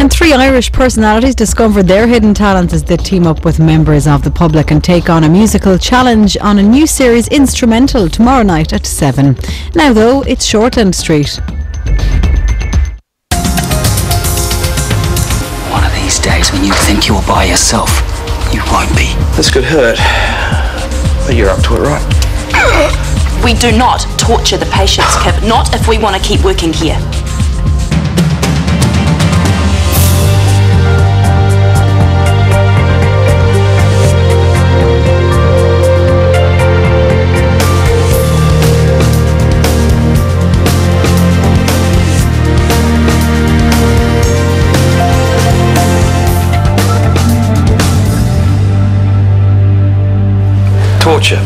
And 3 Irish personalities discover their hidden talents as they team up with members of the public and take on a musical challenge on a new series, Instrumental, tomorrow night at 7. Now though, it's Shortland Street. One of these days when you think you're by yourself, you won't be. This could hurt, but you're up to it, right? We do not torture the patients, Kip. Not if we want to keep working here. Torture.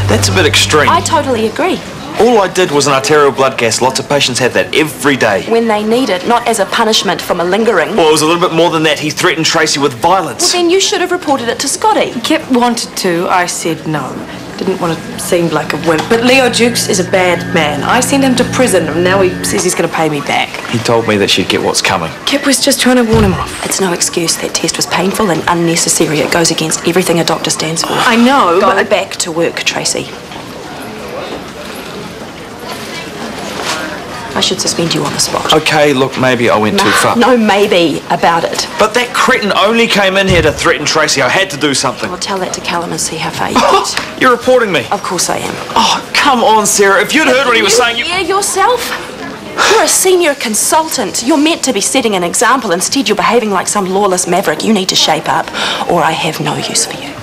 That's a bit extreme. I totally agree. All I did was an arterial blood gas. Lots of patients have that every day. When they need it, not as a punishment for malingering. Well, it was a little bit more than that. He threatened Tracy with violence. Well, then you should have reported it to Scotty. Kip wanted to, I said no. Didn't want to seem like a wimp. But Leo Jukes is a bad man. I sent him to prison and now he says he's going to pay me back. He told me that she'd get what's coming. Kip was just trying to warn him off. It's no excuse. That test was painful and unnecessary. It goes against everything a doctor stands for. I know, Go but... back to work, Tracy. I should suspend you on the spot. Okay, look, maybe I went too far. No maybe about it. But that cretin only came in here to threaten Tracy. I had to do something. I'll tell that to Callum and see how far you get. You're reporting me. Of course I am. Oh, come on, Sarah. If you'd heard what he was saying, Yeah, yourself? You're a senior consultant. You're meant to be setting an example. Instead, you're behaving like some lawless maverick. You need to shape up, or I have no use for you.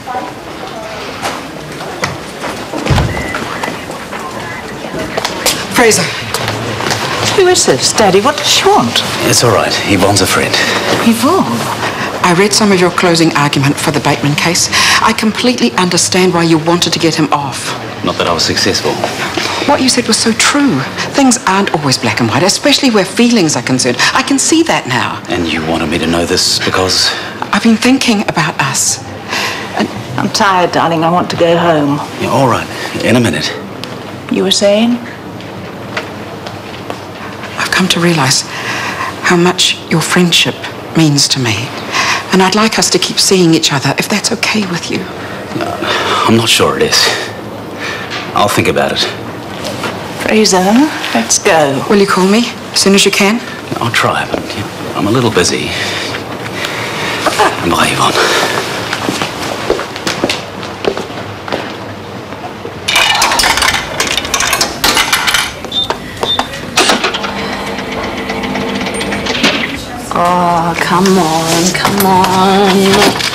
Fraser. Who is this, Daddy? What does she want? It's all right. Yvonne's a friend. Yvonne. I read some of your closing argument for the Bateman case. I completely understand why you wanted to get him off. Not that I was successful. What you said was so true. Things aren't always black and white, especially where feelings are concerned. I can see that now. And you wanted me to know this because... I've been thinking about us. And I'm tired, darling. I want to go home. Yeah, all right. In a minute. You were saying? I've come to realize how much your friendship means to me. And I'd like us to keep seeing each other, if that's okay with you. I'm not sure it is. I'll think about it. Fraser, let's go. Will you call me as soon as you can? I'll try, but I'm a little busy. Bye, Yvonne. Oh, come on, come on.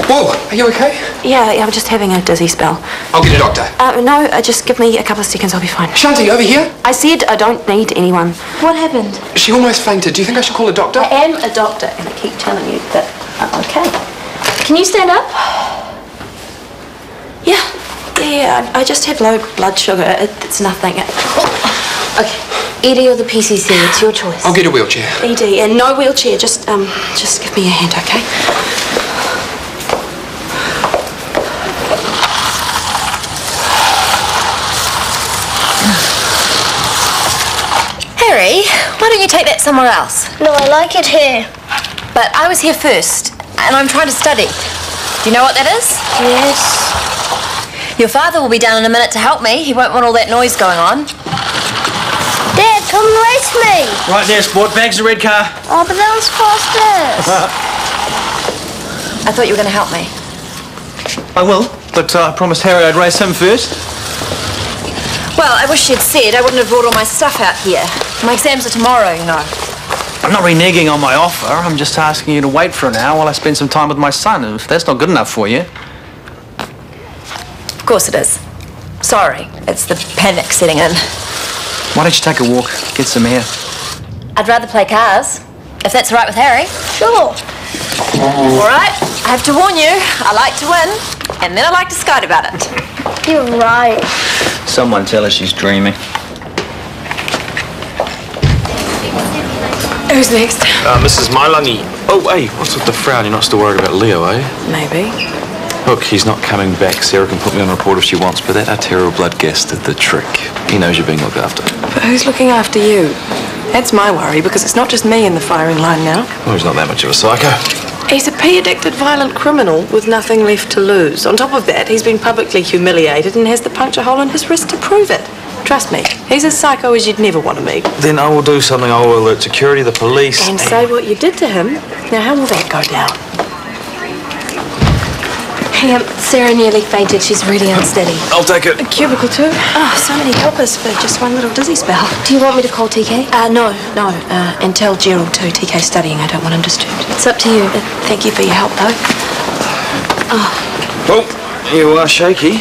Whoa, are you okay? Yeah, I'm just having a dizzy spell. I'll get a doctor. No, just give me a couple of seconds, I'll be fine. Shanti, over here. I said I don't need anyone. What happened? She almost fainted. Do you think I should call a doctor? I am a doctor, and I keep telling you that I'm okay. Can you stand up? Yeah, I just have low blood sugar. It's nothing. Okay. ED or the PCC, it's your choice. I'll get a wheelchair. ED, and no wheelchair, just give me a hand, okay? Harry, why don't you take that somewhere else? No, I like it here. But I was here first, and I'm trying to study. Do you know what that is? Yes. Your father will be down in a minute to help me. He won't want all that noise going on. Dad, come and race me. Right there, sport. Bags the red car. Oh, but that was fastest. I thought you were going to help me. I will, but I promised Harry I'd race him first. Well, I wish you'd said. I wouldn't have brought all my stuff out here. My exams are tomorrow, you know. I'm not reneging on my offer. I'm just asking you to wait for an hour while I spend some time with my son. If that's not good enough for you. Of course it is. Sorry, it's the panic setting in. Why don't you take a walk, get some air? I'd rather play cars, if that's all right with Harry. Sure. All right, I have to warn you, I like to win, and then I like to skite about it. You're right. Someone tell her she's dreaming. Who's next? Mrs. Mailangi. Oh, hey, what's with the frown? You're not still worried about Leo, eh? Maybe. Look, he's not coming back. Sarah can put me on report if she wants, but that arterial blood gas did the trick. He knows you're being looked after. But who's looking after you? That's my worry, because it's not just me in the firing line now. Well, he's not that much of a psycho. He's a pee-addicted violent criminal with nothing left to lose. On top of that, he's been publicly humiliated and has the puncture hole in his wrist to prove it. Trust me, he's as psycho as you'd never want to meet. Then I will do something. I will alert security, the police. And say what you did to him. Now, how will that go down? Hey, Sarah nearly fainted. She's really unsteady. I'll take it. A cubicle too? Oh, so many helpers for just one little dizzy spell. Do you want me to call TK? No. And tell Gerald too. TK's studying. I don't want him disturbed. It's up to you. Thank you for your help, though. Oh, you are shaky.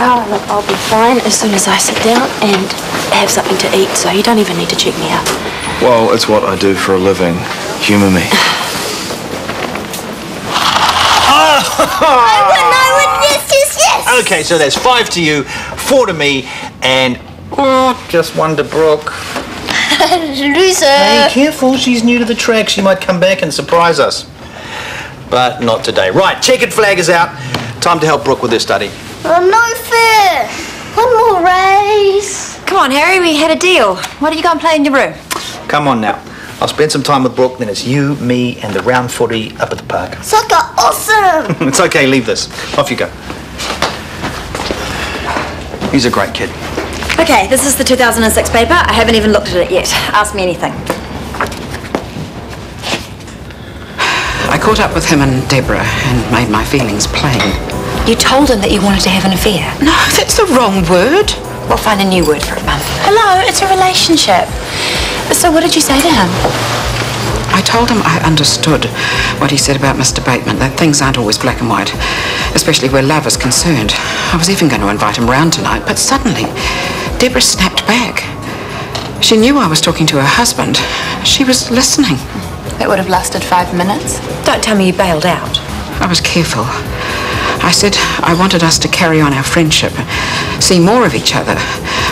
Oh, look, I'll be fine as soon as I sit down and have something to eat, so you don't even need to check me out. Well, it's what I do for a living. Humour me. Yes. Okay, so there's 5 to you, 4 to me, and just 1 to Brooke. Loser. Hey, careful, she's new to the track. She might come back and surprise us. But not today. Right, checkered flag is out. Time to help Brooke with her study. Oh, no fair. One more race. Come on, Harry, we had a deal. Why don't you go and play in your room? Come on now. I'll spend some time with Brooke, then it's you, me, and the round footy up at the park. Soccer, awesome. It's okay, leave this. Off you go. He's a great kid. Okay, this is the 2006 paper. I haven't even looked at it yet. Ask me anything. I caught up with him and Deborah and made my feelings plain. You told him that you wanted to have an affair. No, that's the wrong word. We'll find a new word for it, Mum. Hello, it's a relationship. So what did you say to him? I told him I understood what he said about Mr. Bateman, that things aren't always black and white, especially where love is concerned. I was even going to invite him round tonight, but suddenly Deborah snapped back. She knew I was talking to her husband. She was listening. That would have lasted 5 minutes. Don't tell me you bailed out. I was careful. I said I wanted us to carry on our friendship, see more of each other.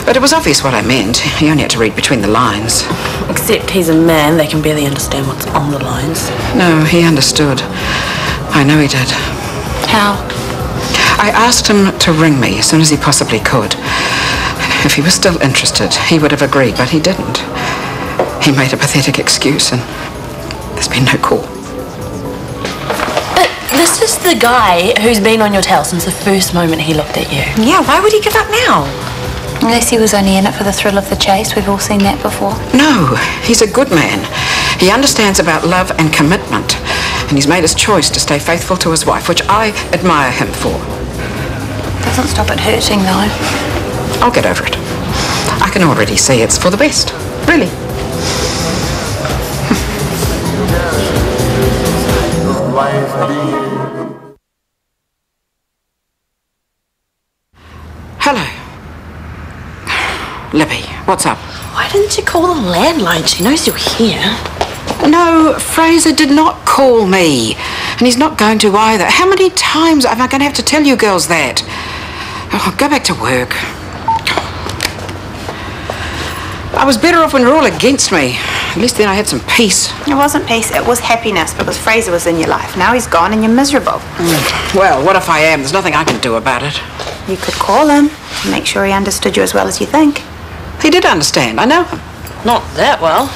But it was obvious what I meant. He only had to read between the lines. Except he's a man, they can barely understand what's on the lines. No, he understood. I know he did. How? I asked him to ring me as soon as he possibly could. If he was still interested, he would have agreed, but he didn't. He made a pathetic excuse, and there's been no call. But this is the guy who's been on your tail since the first moment he looked at you. Yeah, why would he give up now? Unless he was only in it for the thrill of the chase. We've all seen that before. No, he's a good man. He understands about love and commitment, and he's made his choice to stay faithful to his wife, which I admire him for. Doesn't stop it hurting, though. I'll get over it. I can already see it's for the best, really. Hello. Libby, what's up? Why didn't you call the landline? She knows you're here. No, Fraser did not call me. And he's not going to either. How many times am I going to have to tell you girls that? Oh, go back to work. I was better off when you were all against me. At least then I had some peace. It wasn't peace, it was happiness, because Fraser was in your life. Now he's gone and you're miserable. Well, what if I am? There's nothing I can do about it. You could call him to make sure he understood you as well as you think. He did understand. I know him. Not that well.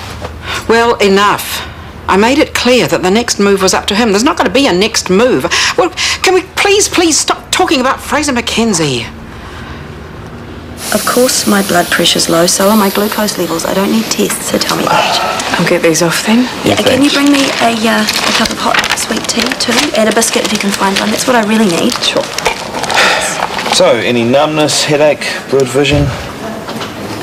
Well, enough. I made it clear that the next move was up to him. There's not going to be a next move. Well, can we please stop talking about Fraser McKenzie? Of course my blood pressure's low, so are my glucose levels. I don't need tests, so tell me that. I'll get these off then. Yeah, can you bring me a cup of hot sweet tea too? And a biscuit if you can find one. That's what I really need. Sure. So, any numbness, headache, blurred vision?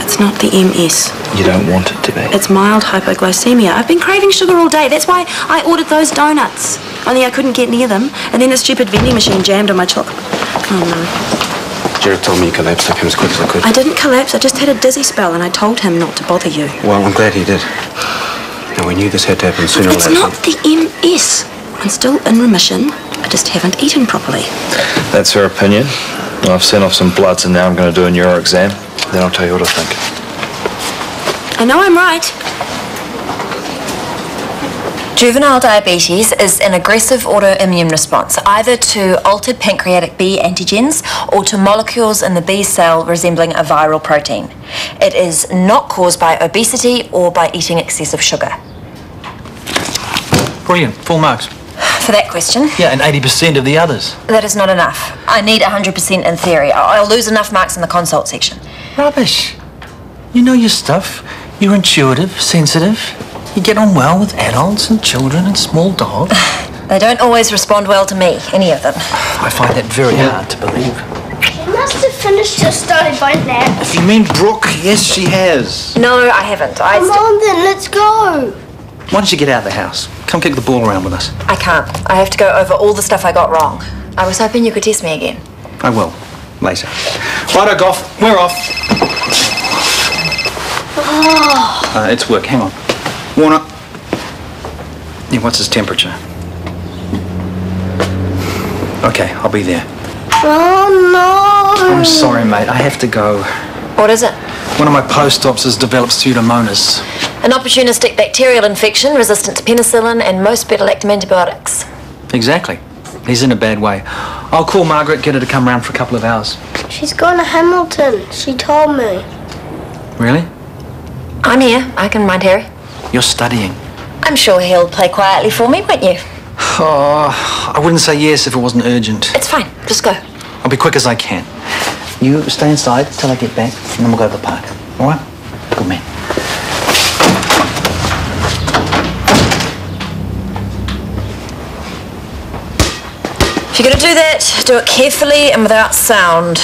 It's not the MS. You don't want it to be. It's mild hypoglycemia. I've been craving sugar all day. That's why I ordered those donuts. Only I couldn't get near them. And then the stupid vending machine jammed on my chocolate. Oh no. Jared told me you collapsed. I came as quick as I could. I didn't collapse. I just had a dizzy spell and I told him not to bother you. Well, I'm glad he did. Now, we knew this had to happen sooner or later. It's not the MS. I'm still in remission. I just haven't eaten properly. That's her opinion. Well, I've sent off some bloods and now I'm going to do a neuro exam. Then I'll tell you what I think. I know I'm right. Juvenile diabetes is an aggressive autoimmune response, either to altered pancreatic B antigens or to molecules in the B cell resembling a viral protein. It is not caused by obesity or by eating excessive sugar. Brilliant. Full marks. For that question? Yeah, and 80% of the others. That is not enough. I need 100% in theory. I'll lose enough marks in the consult section. Rubbish. You know your stuff. You're intuitive, sensitive. You get on well with adults and children and small dogs. They don't always respond well to me, any of them. I find that very hard to believe. She must have finished her study by now. If you mean Brooke, yes, she has. No, I haven't. Come on then, let's go. Why don't you get out of the house? Come kick the ball around with us. I can't. I have to go over all the stuff I got wrong. I was hoping you could test me again. I will. Later. Righto, Goff. We're off. It's work. Hang on. Warner. Yeah, what's his temperature? Okay, I'll be there. Oh no! I'm sorry, mate. I have to go. What is it? One of my post-ops has developed Pseudomonas. An opportunistic bacterial infection resistant to penicillin and most beta-lactam antibiotics. Exactly. He's in a bad way. I'll call Margaret, get her to come round for a couple of hours. She's gone to Hamilton. She told me. Really? I'm here. I can mind Harry. You're studying. I'm sure he'll play quietly for me, won't you? Oh, I wouldn't say yes if it wasn't urgent. It's fine. Just go. I'll be quick as I can. You stay inside till I get back, and then we'll go to the park. All right? Good man. If you're going to do that, do it carefully and without sound.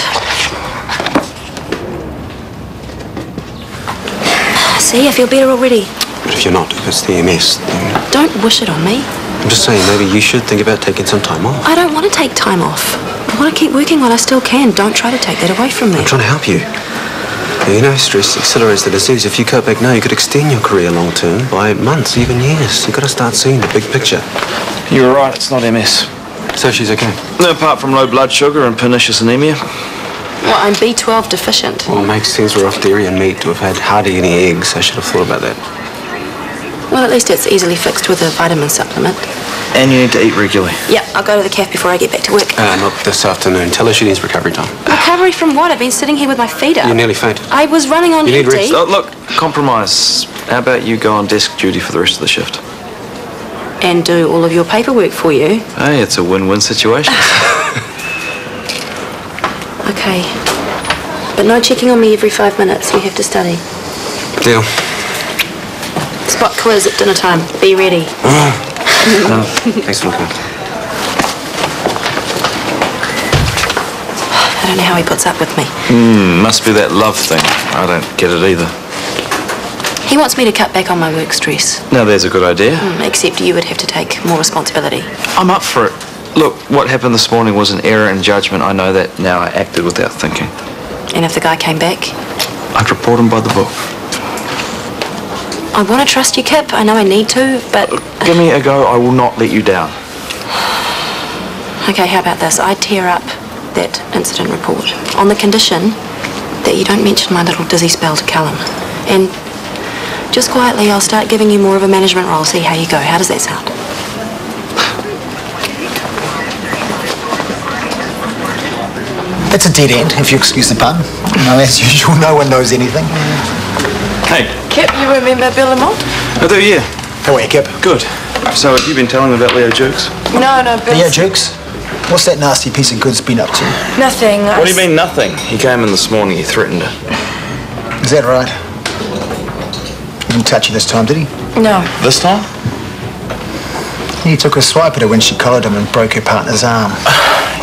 See, I feel better already. But if you're not, if it's the MS, then... Don't wish it on me. I'm just saying, maybe you should think about taking some time off. I don't want to take time off. I want to keep working while I still can. Don't try to take that away from me. I'm trying to help you. You know, stress accelerates the disease. If you cut back now, you could extend your career long term by months, even years. You've got to start seeing the big picture. You're right, it's not MS. So she's okay? No, apart from low blood sugar and pernicious anemia. Well, I'm B12 deficient. Well, it makes sense we're off dairy and meat to have had hardly any eggs. I should have thought about that. Well, at least it's easily fixed with a vitamin supplement. And you need to eat regularly. Yeah, I'll go to the cafe before I get back to work. Not this afternoon. Tell her she needs recovery time. Recovery from what? I've been sitting here with my feet up. You nearly fainted. I was running on You need empty. rest. Oh, look, compromise. How about you go on desk duty for the rest of the shift? And do all of your paperwork for you. Hey, it's a win-win situation. Okay. But no checking on me every 5 minutes. We have to study. Deal. Spot quiz at dinner time. Be ready. Thanks for looking. I don't know how he puts up with me. Must be that love thing. I don't get it either. He wants me to cut back on my work stress. Now, there's a good idea. Except you would have to take more responsibility. I'm up for it. Look, what happened this morning was an error in judgment. I know that now. I acted without thinking. And if the guy came back? I'd report him by the book. I want to trust you, Kip. I know I need to, but... Give me a go. I will not let you down. Okay, how about this? I tear up that incident report on the condition that you don't mention my little dizzy spell to Callum. And just quietly, I'll start giving you more of a management role, see how you go. How does that sound? It's a dead end, if you excuse the pun. No, as usual, no one knows anything. Hey. Kip, you remember Bill Lamont? I do, yeah. How are you, Kip? Good. So, have you been telling him about Leo Jukes? No, Bill. Leo Jukes? What's that nasty piece of goods been up to? Nothing. What do you mean, nothing? He came in this morning, he threatened her. Is that right? He didn't touch you this time, did he? No. This time? He took a swipe at her when she collared him and broke her partner's arm.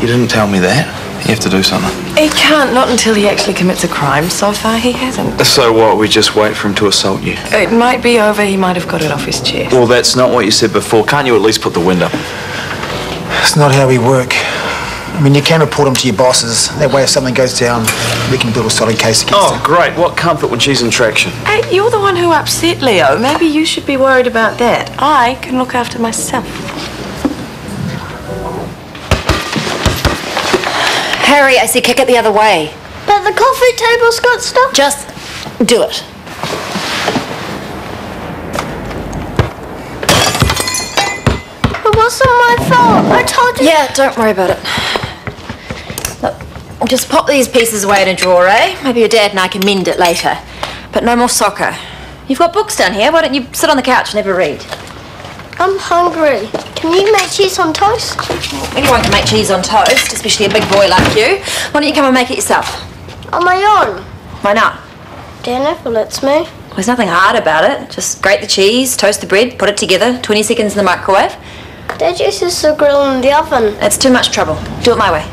You didn't tell me that. You have to do something. He can't, not until he actually commits a crime. So far, he hasn't. So what, we just wait for him to assault you? It might be over. He might have got it off his chest. Well, that's not what you said before. Can't you at least put the wind up? It's not how we work. I mean, you can report him to your bosses. That way, if something goes down, we can build a solid case against him. Oh, great. What comfort when she's in traction. Hey, you're the one who upset Leo. Maybe you should be worried about that. I can look after myself. Harry, I said kick it the other way. But the coffee table's got stuff. Just do it. wasn't my fault. I told you. Yeah, don't worry about it. Look, I'll just pop these pieces away in a drawer, eh? Maybe your dad and I can mend it later. But no more soccer. You've got books down here. Why don't you sit on the couch and have a read? I'm hungry. Can you make cheese on toast? Anyone can make cheese on toast, especially a big boy like you. Why don't you come and make it yourself? On my own? Why not? Dad never lets me. Well, there's nothing hard about it. Just grate the cheese, toast the bread, put it together, 20 seconds in the microwave. Dad uses the grill in the oven. It's too much trouble. Do it my way.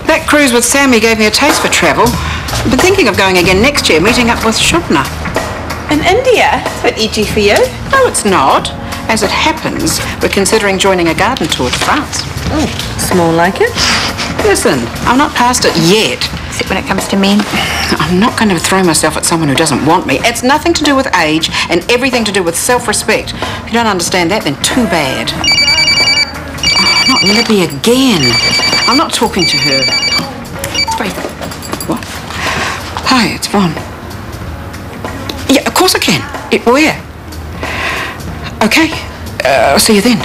That cruise with Sammy gave me a taste for travel. I've been thinking of going again next year, meeting up with Shubna. In India? It's a bit edgy for you. No, it's not. As it happens, we're considering joining a garden tour to France. Oh, small like it. Listen, I'm not past it yet. Except when it comes to men. I'm not going to throw myself at someone who doesn't want me. It's nothing to do with age and everything to do with self-respect. If you don't understand that, then too bad. Oh, not Libby again. I'm not talking to her. It's very... What? Hi, it's Ron. Yeah, of course I can. Where? Okay. I'll see you then.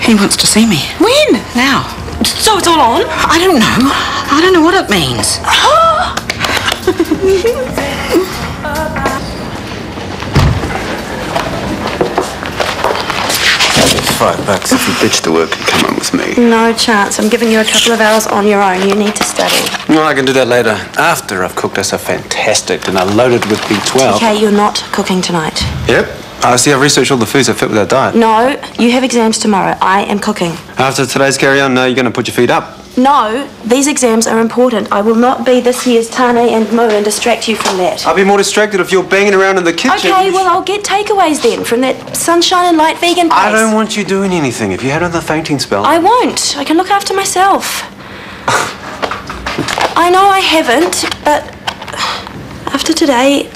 He wants to see me. When? Now. So it's all on? I don't know. I don't know what it means. $5 if you ditch the work and come on with me. No chance. I'm giving you a couple of hours on your own. You need to study. No, I can do that later. After I've cooked us a fantastic dinner loaded with B12. Okay, you're not cooking tonight. Yep. I see. I've researched all the foods that fit with our diet. No, you have exams tomorrow. I am cooking. After today's carry-on, no, you're going to put your feet up. No, these exams are important. I will not be this year's Tane and Moo and distract you from that. I'll be more distracted if you're banging around in the kitchen. Okay, well, I'll get takeaways then from that Sunshine and Light vegan place. I don't want you doing anything. If you had another fainting spell... I won't. I can look after myself. I know I haven't, but after today...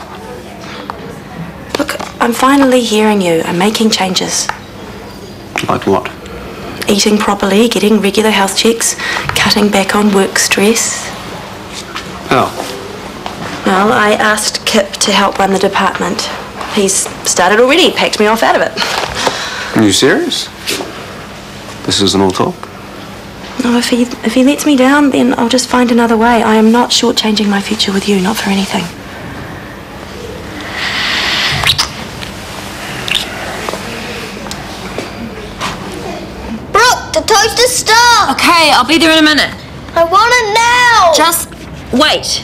Look, I'm finally hearing you. I'm making changes. Like what? Eating properly, getting regular health checks, cutting back on work stress. Oh. Well, I asked Kip to help run the department. He's started already, packed me off out of it. Are you serious? This isn't all talk? No, if he lets me down, then I'll just find another way. I am not shortchanging my future with you, not for anything. The toast is stuck! Okay, I'll be there in a minute. I want it now! Just wait.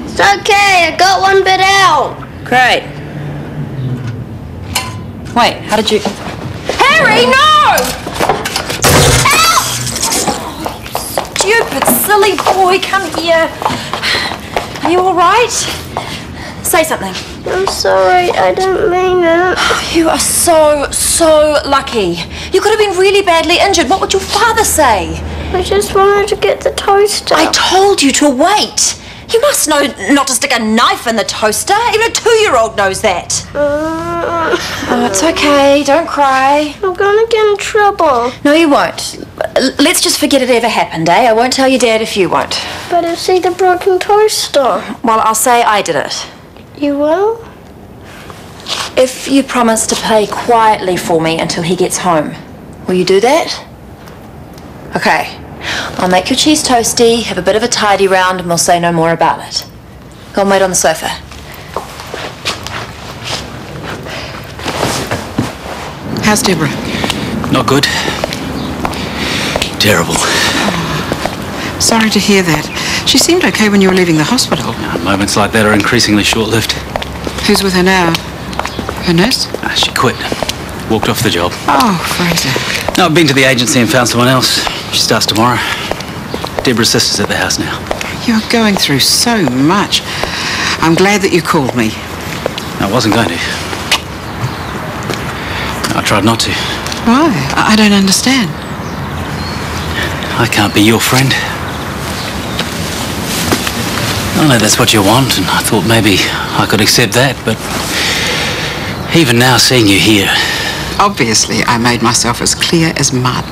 It's okay, I got one bit out. Great. Wait, how did you... Harry, no! Ow! Stupid, silly boy, come here. Are you all right? Say something. I'm sorry, I didn't mean it. You are so lucky. You could have been really badly injured. What would your father say? I just wanted to get the toaster. I told you to wait. You must know not to stick a knife in the toaster. Even a 2-year-old knows that. Oh, it's okay. Don't cry. I'm gonna get in trouble. No, you won't. Let's just forget it ever happened, eh? I won't tell your dad if you won't. But I see the broken toaster. Well, I'll say I did it. You will? If you promise to play quietly for me until he gets home, will you do that? Okay. I'll make your cheese toasty, have a bit of a tidy round, and we'll say no more about it. Go and wait on the sofa. How's Deborah? Not good. Terrible. Sorry to hear that. She seemed okay when you were leaving the hospital. Moments like that are increasingly short-lived. Who's with her now? Her nurse? She quit. Walked off the job. Oh, Fraser. No, I've been to the agency and found someone else. She starts tomorrow. Deborah's sister's at the house now. You're going through so much. I'm glad that you called me. I wasn't going to. I tried not to. Why? I don't understand. I can't be your friend. I know that's what you want, and I thought maybe I could accept that, but Even now, seeing you here. Obviously, I made myself as clear as mud.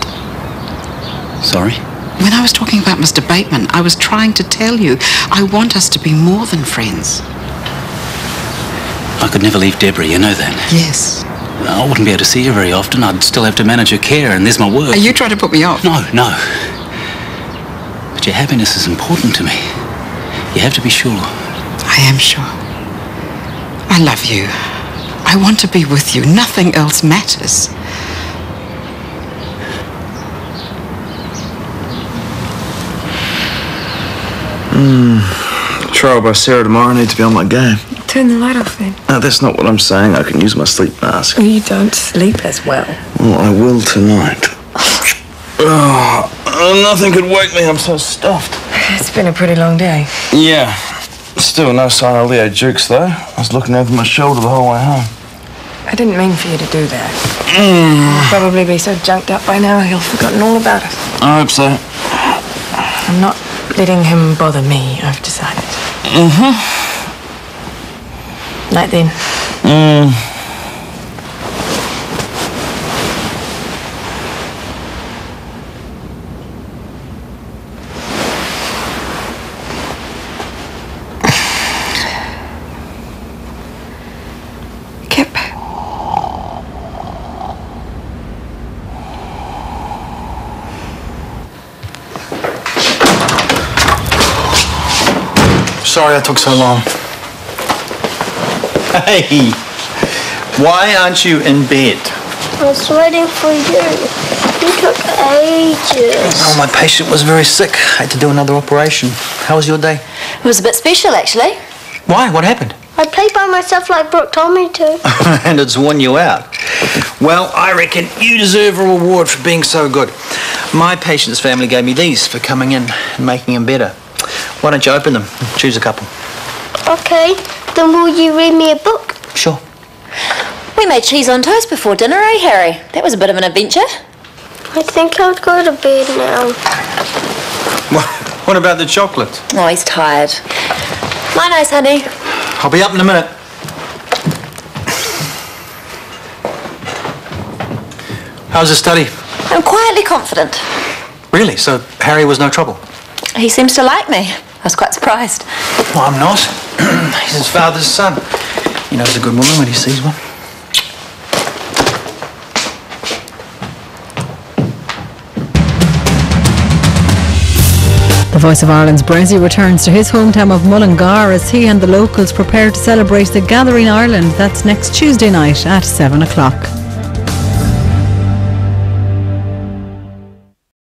Sorry? When I was talking about Mr. Bateman, I was trying to tell you, I want us to be more than friends. I could never leave Deborah, you know that. Yes. I wouldn't be able to see her very often. I'd still have to manage her care, and there's my work. Are you trying to put me off? No. But your happiness is important to me. You have to be sure. I am sure. I love you. I want to be with you. Nothing else matters. Trial by Sarah tomorrow. I need to be on my game. Turn the light off then. No, that's not what I'm saying. I can use my sleep mask. You don't sleep as well. Well, I will tonight. Nothing could wake me. I'm so stuffed. It's been a pretty long day. Yeah. Still no sign of Leo Jukes, though. I was looking over my shoulder the whole way home. I didn't mean for you to do that. He'll probably be so junked up by now he'll have forgotten all about it. I hope so. I'm not letting him bother me, I've decided. Night then. Kip. Sorry I took so long. Hey, why aren't you in bed? I was waiting for you. You took ages. Oh, my patient was very sick. I had to do another operation. How was your day? It was a bit special, actually. Why? What happened? I played by myself like Brooke told me to. And it's worn you out. Well, I reckon you deserve a reward for being so good. My patient's family gave me these for coming in and making them better. Why don't you open them? Choose a couple. Okay, then will you read me a book? Sure. We made cheese on toast before dinner, eh, Harry? That was a bit of an adventure. I think I would go to bed now. What about the chocolate? Oh, he's tired. Night, nice, honey. I'll be up in a minute. How's the study? I'm quietly confident. Really? So Harry was no trouble? He seems to like me. I was quite surprised. Well, I'm not. He's his father's son. He knows a good woman when he sees one. The Voice of Ireland's Brezzy returns to his hometown of Mullingar as he and the locals prepare to celebrate the Gathering Ireland. That's next Tuesday night at 7 o'clock.